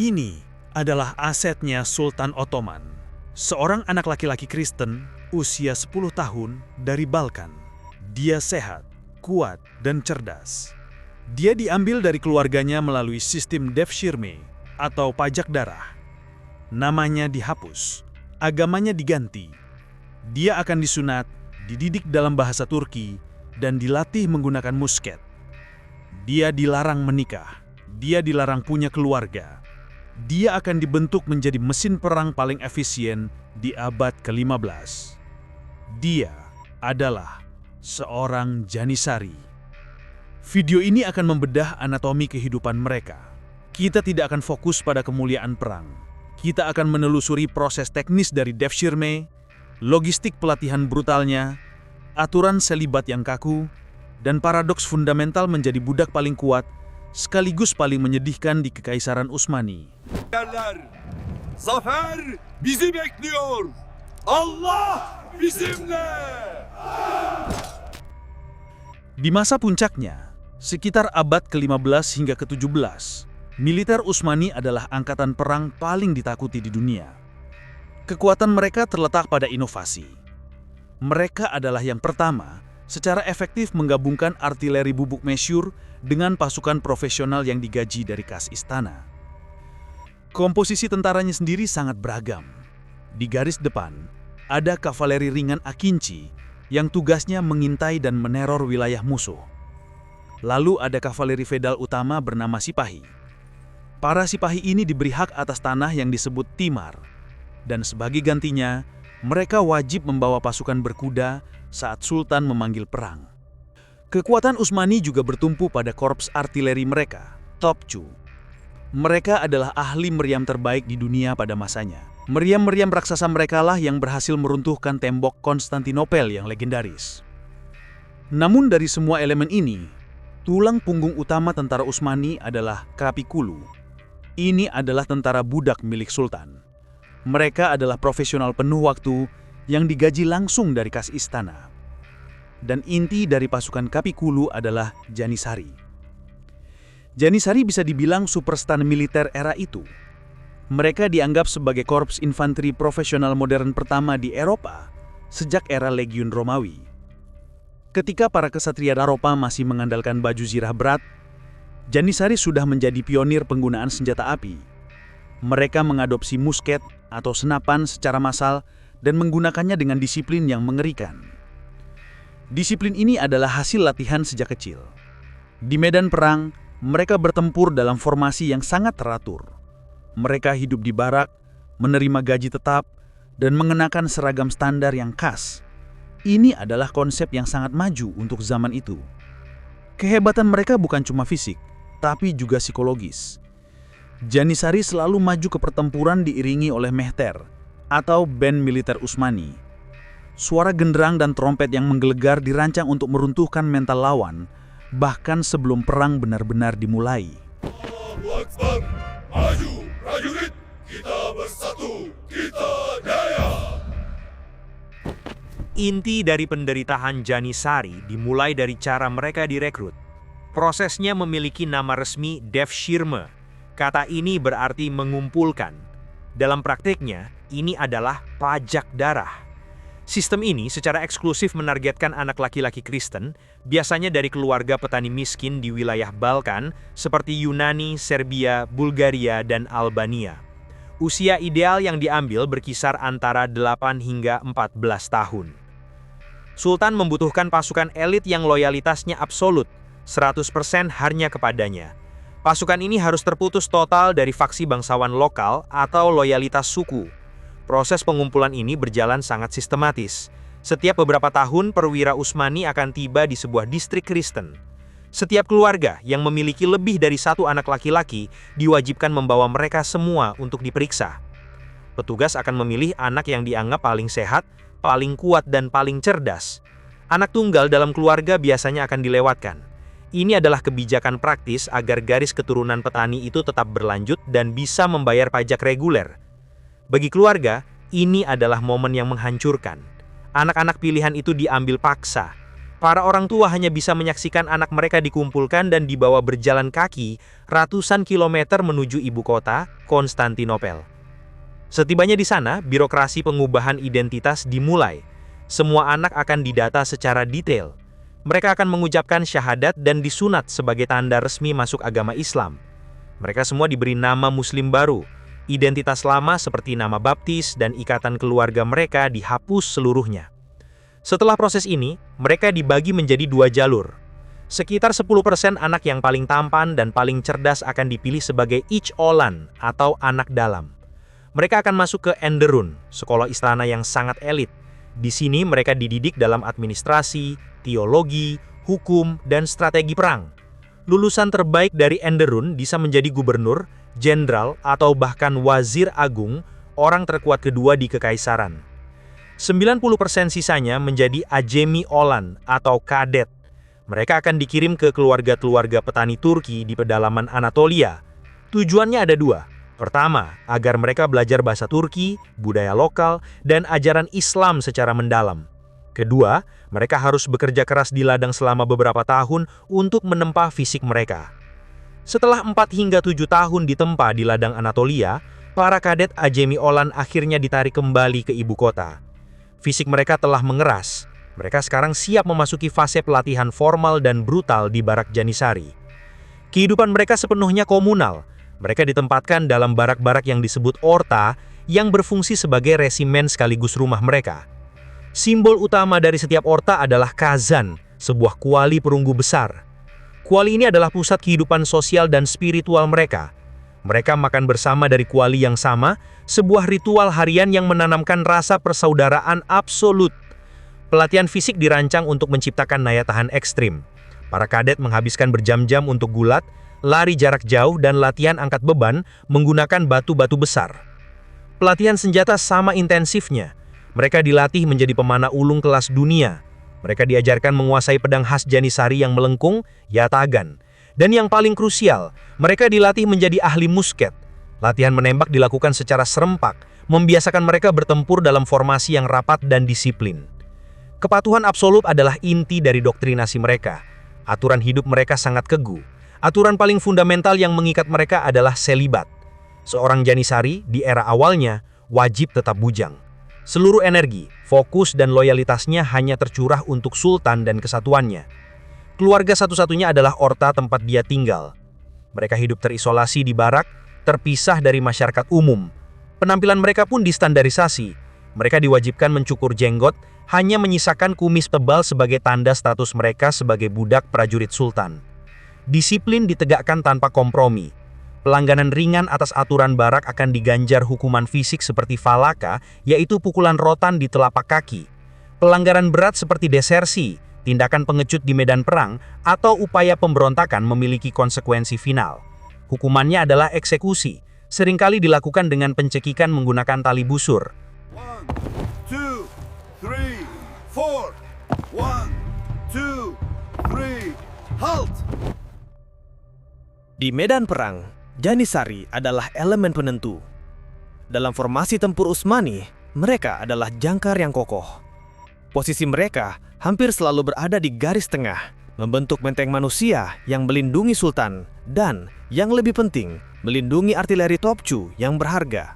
Ini adalah asetnya Sultan Ottoman, seorang anak laki-laki Kristen usia 10 tahun dari Balkan. Dia sehat, kuat, dan cerdas. Dia diambil dari keluarganya melalui sistem devshirme atau pajak darah. Namanya dihapus, agamanya diganti. Dia akan disunat, dididik dalam bahasa Turki, dan dilatih menggunakan musket. Dia dilarang menikah, dia dilarang punya keluarga. Dia akan dibentuk menjadi mesin perang paling efisien di abad ke-15. Dia adalah seorang Janissary. Video ini akan membedah anatomi kehidupan mereka. Kita tidak akan fokus pada kemuliaan perang. Kita akan menelusuri proses teknis dari devshirme, logistik pelatihan brutalnya, aturan selibat yang kaku, dan paradoks fundamental menjadi budak paling kuat sekaligus paling menyedihkan di Kekaisaran Utsmani. Zafer bizi bekliyor. Allah bizimle. Di masa puncaknya, sekitar abad ke-15 hingga ke-17, militer Utsmani adalah angkatan perang paling ditakuti di dunia. Kekuatan mereka terletak pada inovasi. Mereka adalah yang pertama secara efektif menggabungkan artileri bubuk mesyur dengan pasukan profesional yang digaji dari kas istana. Komposisi tentaranya sendiri sangat beragam. Di garis depan, ada kavaleri ringan Akinci yang tugasnya mengintai dan meneror wilayah musuh. Lalu ada kavaleri fedal utama bernama Sipahi. Para Sipahi ini diberi hak atas tanah yang disebut Timar, dan sebagai gantinya, mereka wajib membawa pasukan berkuda saat Sultan memanggil perang. Kekuatan Utsmani juga bertumpu pada korps artileri mereka, Topçu. Mereka adalah ahli meriam terbaik di dunia pada masanya. Meriam-meriam raksasa merekalah yang berhasil meruntuhkan tembok Konstantinopel yang legendaris. Namun dari semua elemen ini, tulang punggung utama tentara Utsmani adalah Kapikulu. Ini adalah tentara budak milik Sultan. Mereka adalah profesional penuh waktu yang digaji langsung dari kas istana. Dan inti dari pasukan Kapikulu adalah Janissary. Janissary bisa dibilang superstar militer era itu. Mereka dianggap sebagai korps infanteri profesional modern pertama di Eropa sejak era Legiun Romawi. Ketika para kesatria Eropa masih mengandalkan baju zirah berat, Janissary sudah menjadi pionir penggunaan senjata api. Mereka mengadopsi musket atau senapan secara massal dan menggunakannya dengan disiplin yang mengerikan. Disiplin ini adalah hasil latihan sejak kecil. Di medan perang, mereka bertempur dalam formasi yang sangat teratur. Mereka hidup di barak, menerima gaji tetap, dan mengenakan seragam standar yang khas. Ini adalah konsep yang sangat maju untuk zaman itu. Kehebatan mereka bukan cuma fisik, tapi juga psikologis. Janissary selalu maju ke pertempuran diiringi oleh mehter, atau band militer Utsmani. Suara genderang dan trompet yang menggelegar dirancang untuk meruntuhkan mental lawan, bahkan sebelum perang benar-benar dimulai. Allahu Akbar, maju prajurit, kita bersatu, kita jaya. Inti dari penderitaan Janissary dimulai dari cara mereka direkrut. Prosesnya memiliki nama resmi devshirme. Kata ini berarti mengumpulkan. Dalam praktiknya, ini adalah pajak darah. Sistem ini secara eksklusif menargetkan anak laki-laki Kristen, biasanya dari keluarga petani miskin di wilayah Balkan seperti Yunani, Serbia, Bulgaria, dan Albania. Usia ideal yang diambil berkisar antara 8 hingga 14 tahun. Sultan membutuhkan pasukan elit yang loyalitasnya absolut, 100% hanya kepadanya. Pasukan ini harus terputus total dari faksi bangsawan lokal atau loyalitas suku. Proses pengumpulan ini berjalan sangat sistematis. Setiap beberapa tahun, perwira Utsmani akan tiba di sebuah distrik Kristen. Setiap keluarga yang memiliki lebih dari satu anak laki-laki diwajibkan membawa mereka semua untuk diperiksa. Petugas akan memilih anak yang dianggap paling sehat, paling kuat, dan paling cerdas. Anak tunggal dalam keluarga biasanya akan dilewatkan. Ini adalah kebijakan praktis agar garis keturunan petani itu tetap berlanjut dan bisa membayar pajak reguler. Bagi keluarga, ini adalah momen yang menghancurkan. Anak-anak pilihan itu diambil paksa. Para orang tua hanya bisa menyaksikan anak mereka dikumpulkan dan dibawa berjalan kaki ratusan kilometer menuju ibu kota, Konstantinopel. Setibanya di sana, birokrasi pengubahan identitas dimulai. Semua anak akan didata secara detail. Mereka akan mengucapkan syahadat dan disunat sebagai tanda resmi masuk agama Islam. Mereka semua diberi nama Muslim baru. Identitas lama seperti nama baptis dan ikatan keluarga mereka dihapus seluruhnya. Setelah proses ini, mereka dibagi menjadi 2 jalur. Sekitar 10% anak yang paling tampan dan paling cerdas akan dipilih sebagai Ich Olan atau anak dalam. Mereka akan masuk ke Enderun, sekolah istana yang sangat elit. Di sini mereka dididik dalam administrasi, teologi, hukum, dan strategi perang. Lulusan terbaik dari Enderun bisa menjadi gubernur, jenderal, atau bahkan wazir agung, orang terkuat kedua di kekaisaran. 90% sisanya menjadi Acemi Olan atau kadet. Mereka akan dikirim ke keluarga-keluarga petani Turki di pedalaman Anatolia. Tujuannya ada 2. Pertama, agar mereka belajar bahasa Turki, budaya lokal, dan ajaran Islam secara mendalam. Kedua, mereka harus bekerja keras di ladang selama beberapa tahun untuk menempa fisik mereka. Setelah 4 hingga 7 tahun ditempa di ladang Anatolia, para kadet Acemi Olan akhirnya ditarik kembali ke ibu kota. Fisik mereka telah mengeras. Mereka sekarang siap memasuki fase pelatihan formal dan brutal di barak Janisari. Kehidupan mereka sepenuhnya komunal. Mereka ditempatkan dalam barak-barak yang disebut orta, yang berfungsi sebagai resimen sekaligus rumah mereka. Simbol utama dari setiap orta adalah kazan, sebuah kuali perunggu besar. Kuali ini adalah pusat kehidupan sosial dan spiritual mereka. Mereka makan bersama dari kuali yang sama, sebuah ritual harian yang menanamkan rasa persaudaraan absolut. Pelatihan fisik dirancang untuk menciptakan daya tahan ekstrim. Para kadet menghabiskan berjam-jam untuk gulat, lari jarak jauh, dan latihan angkat beban menggunakan batu-batu besar. Pelatihan senjata sama intensifnya. Mereka dilatih menjadi pemanah ulung kelas dunia. Mereka diajarkan menguasai pedang khas Janisari yang melengkung, yatagan. Dan yang paling krusial, mereka dilatih menjadi ahli musket. Latihan menembak dilakukan secara serempak, membiasakan mereka bertempur dalam formasi yang rapat dan disiplin. Kepatuhan absolut adalah inti dari doktrinasi mereka. Aturan hidup mereka sangat kegu. Aturan paling fundamental yang mengikat mereka adalah selibat. Seorang Janisari di era awalnya wajib tetap bujang. Seluruh energi, fokus, dan loyalitasnya hanya tercurah untuk sultan dan kesatuannya. Keluarga satu-satunya adalah orta tempat dia tinggal. Mereka hidup terisolasi di barak, terpisah dari masyarakat umum. Penampilan mereka pun distandarisasi. Mereka diwajibkan mencukur jenggot, hanya menyisakan kumis tebal sebagai tanda status mereka sebagai budak prajurit sultan. Disiplin ditegakkan tanpa kompromi. Pelanggaran ringan atas aturan barak akan diganjar hukuman fisik seperti falaka, yaitu pukulan rotan di telapak kaki. Pelanggaran berat seperti desersi, tindakan pengecut di medan perang, atau upaya pemberontakan memiliki konsekuensi final. Hukumannya adalah eksekusi, seringkali dilakukan dengan pencekikan menggunakan tali busur. 1, 2, 3, 4. 1, 2, 3, halt! Di medan perang, Janisari adalah elemen penentu. Dalam formasi tempur Utsmani, mereka adalah jangkar yang kokoh. Posisi mereka hampir selalu berada di garis tengah, membentuk benteng manusia yang melindungi sultan dan, yang lebih penting, melindungi artileri Topçu yang berharga.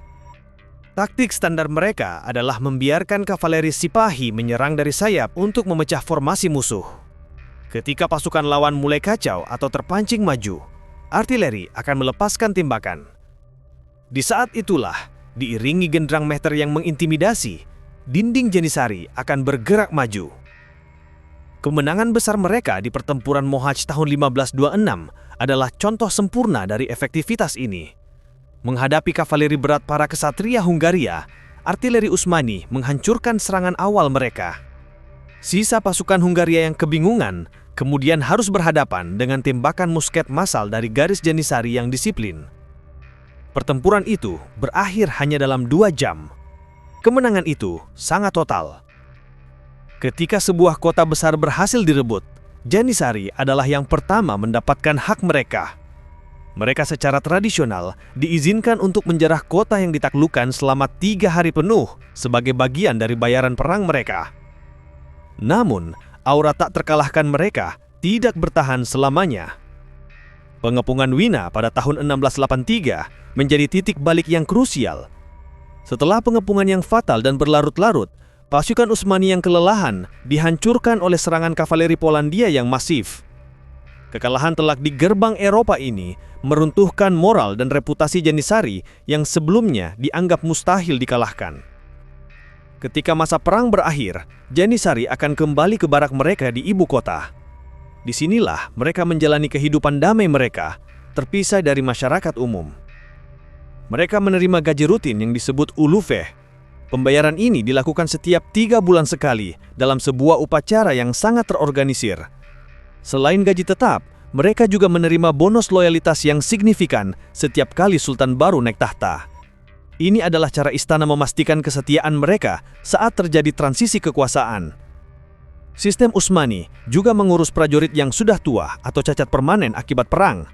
Taktik standar mereka adalah membiarkan kavaleri Sipahi menyerang dari sayap untuk memecah formasi musuh. Ketika pasukan lawan mulai kacau atau terpancing maju, artileri akan melepaskan tembakan. Di saat itulah, diiringi genderang meter yang mengintimidasi, dinding Janisari akan bergerak maju. Kemenangan besar mereka di pertempuran Mohacs tahun 1526 adalah contoh sempurna dari efektivitas ini. Menghadapi kavaleri berat para kesatria Hungaria, artileri Utsmani menghancurkan serangan awal mereka. Sisa pasukan Hungaria yang kebingungan kemudian harus berhadapan dengan tembakan musket massal dari garis Janisari yang disiplin. Pertempuran itu berakhir hanya dalam 2 jam. Kemenangan itu sangat total. Ketika sebuah kota besar berhasil direbut, Janisari adalah yang pertama mendapatkan hak mereka. Mereka secara tradisional diizinkan untuk menjarah kota yang ditaklukkan selama 3 hari penuh sebagai bagian dari bayaran perang mereka. Namun, aura tak terkalahkan mereka tidak bertahan selamanya. Pengepungan Wina pada tahun 1683 menjadi titik balik yang krusial. Setelah pengepungan yang fatal dan berlarut-larut, pasukan Utsmani yang kelelahan dihancurkan oleh serangan kavaleri Polandia yang masif. Kekalahan telak di gerbang Eropa ini meruntuhkan moral dan reputasi Janissary yang sebelumnya dianggap mustahil dikalahkan. Ketika masa perang berakhir, Janissary akan kembali ke barak mereka di ibu kota. Disinilah mereka menjalani kehidupan damai mereka, terpisah dari masyarakat umum. Mereka menerima gaji rutin yang disebut ulufeh. Pembayaran ini dilakukan setiap 3 bulan sekali dalam sebuah upacara yang sangat terorganisir. Selain gaji tetap, mereka juga menerima bonus loyalitas yang signifikan setiap kali sultan baru naik tahta. Ini adalah cara istana memastikan kesetiaan mereka saat terjadi transisi kekuasaan. Sistem Utsmani juga mengurus prajurit yang sudah tua atau cacat permanen akibat perang.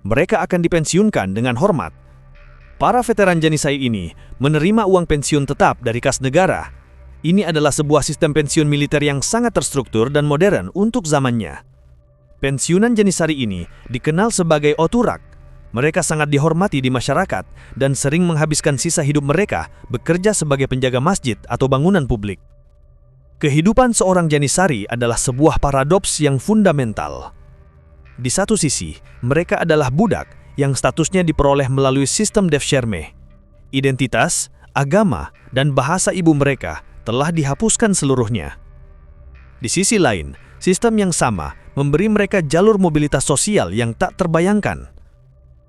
Mereka akan dipensiunkan dengan hormat. Para veteran Janissary ini menerima uang pensiun tetap dari kas negara. Ini adalah sebuah sistem pensiun militer yang sangat terstruktur dan modern untuk zamannya. Pensiunan Janissary ini dikenal sebagai oturak. Mereka sangat dihormati di masyarakat dan sering menghabiskan sisa hidup mereka bekerja sebagai penjaga masjid atau bangunan publik. Kehidupan seorang Janissary adalah sebuah paradoks yang fundamental. Di satu sisi, mereka adalah budak yang statusnya diperoleh melalui sistem devshirme. Identitas, agama, dan bahasa ibu mereka telah dihapuskan seluruhnya. Di sisi lain, sistem yang sama memberi mereka jalur mobilitas sosial yang tak terbayangkan.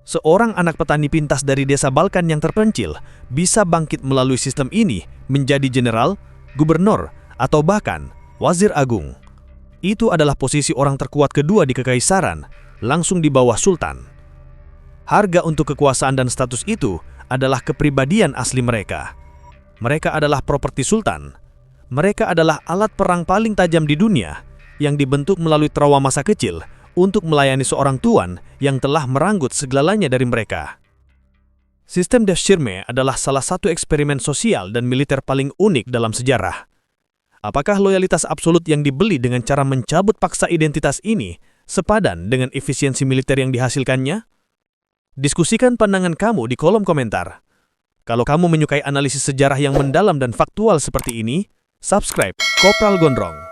Seorang anak petani pintas dari desa Balkan yang terpencil bisa bangkit melalui sistem ini menjadi jenderal, gubernur, atau bahkan wazir agung. Itu adalah posisi orang terkuat kedua di kekaisaran, langsung di bawah sultan. Harga untuk kekuasaan dan status itu adalah kepribadian asli mereka. Mereka adalah properti sultan. Mereka adalah alat perang paling tajam di dunia yang dibentuk melalui trauma masa kecil untuk melayani seorang tuan yang telah merenggut segalanya dari mereka. Sistem devshirme adalah salah satu eksperimen sosial dan militer paling unik dalam sejarah. Apakah loyalitas absolut yang dibeli dengan cara mencabut paksa identitas ini sepadan dengan efisiensi militer yang dihasilkannya? Diskusikan pandangan kamu di kolom komentar. Kalau kamu menyukai analisis sejarah yang mendalam dan faktual seperti ini, subscribe Kopral Gondrong.